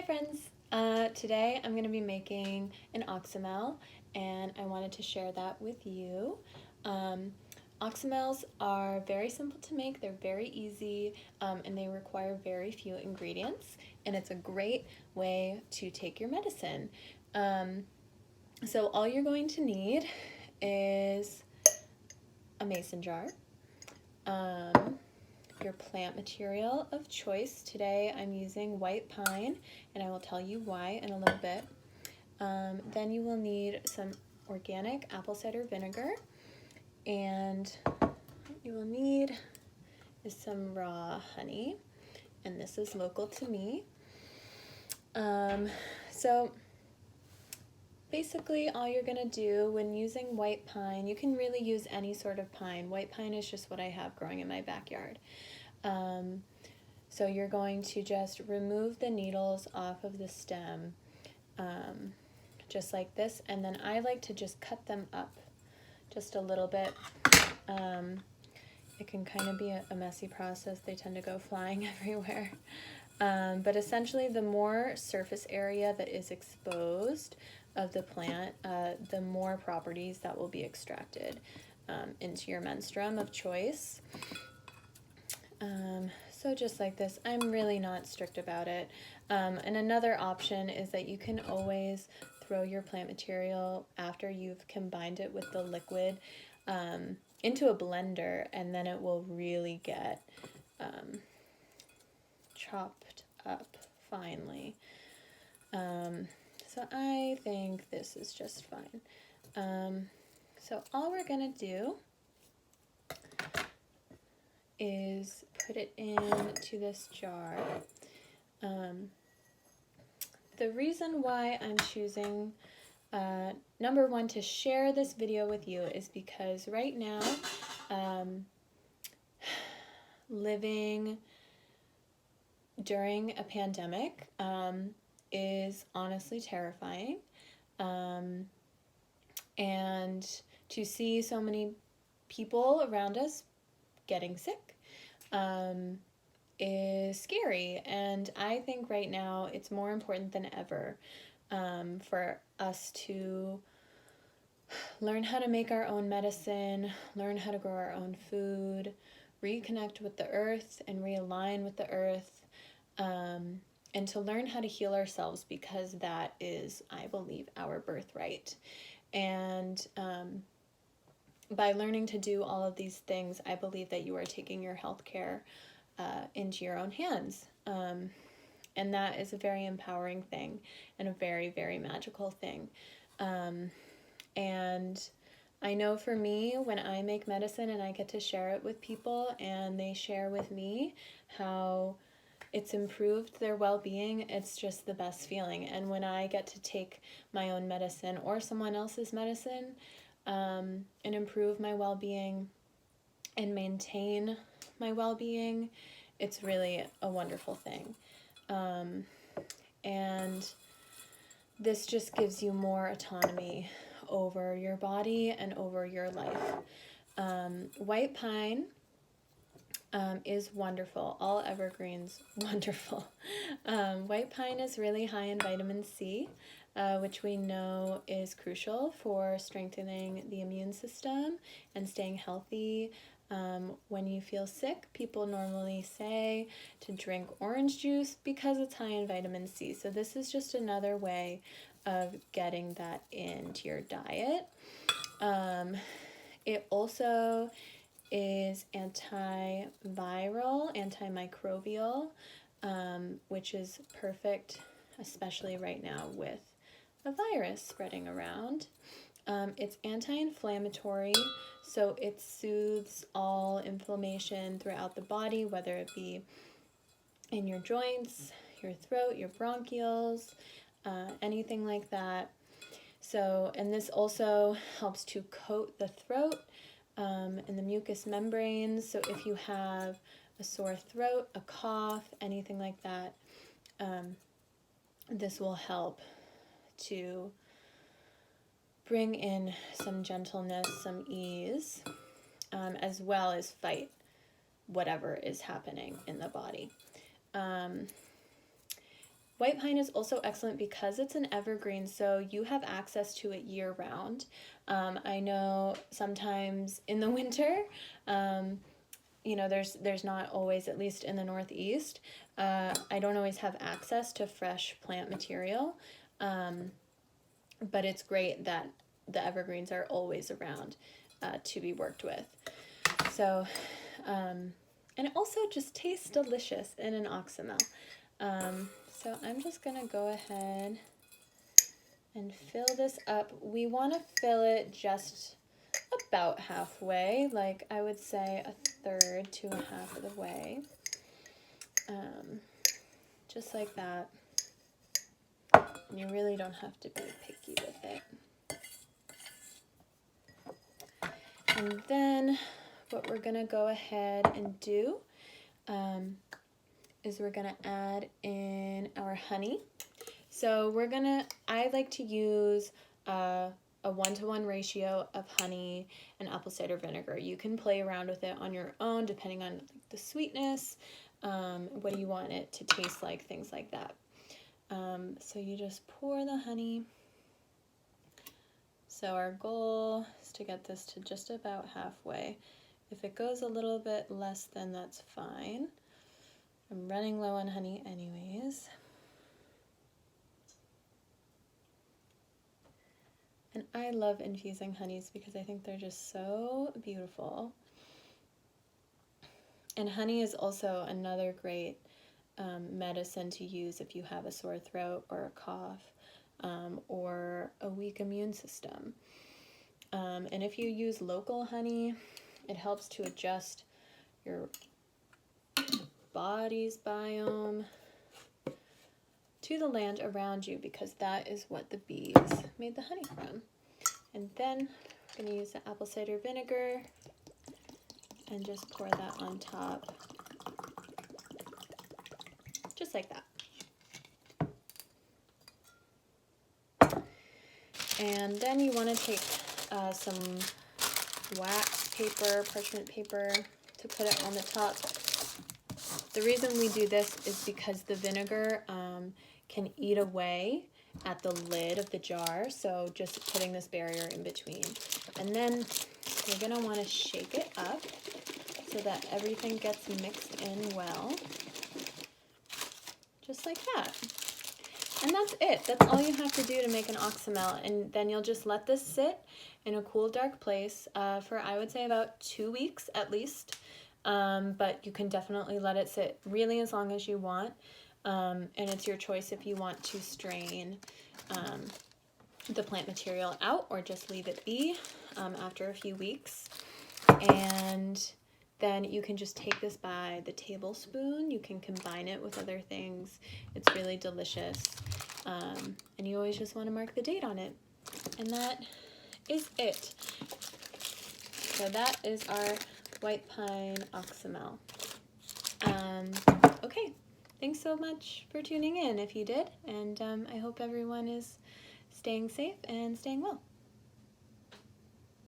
friends! Today I'm going to be making an Oxymel, and I wanted to share that with you. Oxymels are very simple to make, they're very easy, and they require very few ingredients, and it's a great way to take your medicine. So all you're going to need is a mason jar, your plant material of choice. Today I'm using white pine, and I will tell you why in a little bit. Then you will need some organic apple cider vinegar, and what you will need is some raw honey, and this is local to me. So basically all you're going to do when using white pine, you can really use any sort of pine. White pine is just what I have growing in my backyard. So you're going to just remove the needles off of the stem, just like this, and then I like to just cut them up just a little bit. It can kind of be a messy process. They tend to go flying everywhere. But essentially the more surface area that is exposed of the plant, the more properties that will be extracted into your menstruum of choice. So just like this, I'm really not strict about it. And another option is that you can always throw your plant material after you've combined it with the liquid into a blender, and then it will really get chopped up finely. So I think this is just fine. So all we're gonna do is put it into this jar. The reason why I'm choosing number one to share this video with you is because right now living during a pandemic is honestly terrifying, and to see so many people around us getting sick is scary. And I think right now it's more important than ever for us to learn how to make our own medicine, learn how to grow our own food, reconnect with the earth and realign with the earth, and to learn how to heal ourselves, because that is, I believe, our birthright. And by learning to do all of these things, I believe that you are taking your health care into your own hands. And that is a very empowering thing and a very, very magical thing. And I know for me, when I make medicine and I get to share it with people and they share with me how it's improved their well-being, it's just the best feeling. And when I get to take my own medicine or someone else's medicine and improve my well-being and maintain my well-being, it's really a wonderful thing. And this just gives you more autonomy over your body and over your life. White pine is wonderful. All evergreens, wonderful. White pine is really high in vitamin C, which we know is crucial for strengthening the immune system and staying healthy. When you feel sick, people normally say to drink orange juice because it's high in vitamin C. So this is just another way of getting that into your diet. It also is antiviral, antimicrobial, which is perfect, especially right now with a virus spreading around. It's anti-inflammatory, so it soothes all inflammation throughout the body, whether it be in your joints, your throat, your bronchioles, anything like that. So, and this also helps to coat the throat and the mucous membranes. So if you have a sore throat, a cough, anything like that, this will help to bring in some gentleness, some ease, as well as fight whatever is happening in the body. White pine is also excellent because it's an evergreen, so you have access to it year round. I know sometimes in the winter, there's not always, at least in the Northeast, I don't always have access to fresh plant material, but it's great that the evergreens are always around to be worked with. So, and it also just tastes delicious in an Oxymel. So I'm just gonna go ahead and fill this up. We want to fill it just about halfway, like I would say a third to a half of the way, just like that. And you really don't have to be picky with it. And then what we're gonna go ahead and do is we're gonna add in our honey. So I like to use a 1-to-1 ratio of honey and apple cider vinegar. You can play around with it on your own depending on the sweetness, what do you want it to taste like, things like that. So you just pour the honey. So our goal is to get this to just about halfway. If it goes a little bit less, then that's fine. I'm running low on honey anyways. And I love infusing honeys because I think they're just so beautiful. And honey is also another great medicine to use if you have a sore throat or a cough, or a weak immune system. And if you use local honey, it helps to adjust your body's biome to the land around you, because that is what the bees made the honey from. And then I'm going to use the apple cider vinegar and just pour that on top, just like that. And then you want to take some wax paper, parchment paper, to put it on the top. The reason we do this is because the vinegar can eat away at the lid of the jar, so just putting this barrier in between. And then you're going to want to shake it up so that everything gets mixed in well, just like that. And that's it. That's all you have to do to make an Oxymel. And then you'll just let this sit in a cool, dark place for, I would say, about 2 weeks at least. But you can definitely let it sit really as long as you want. And it's your choice if you want to strain the plant material out or just leave it be after a few weeks. And then you can just take this by the tablespoon. You can combine it with other things. It's really delicious. And you always just want to mark the date on it. And that is it. So that is our white pine Oxymel. Okay, thanks so much for tuning in if you did. And I hope everyone is staying safe and staying well.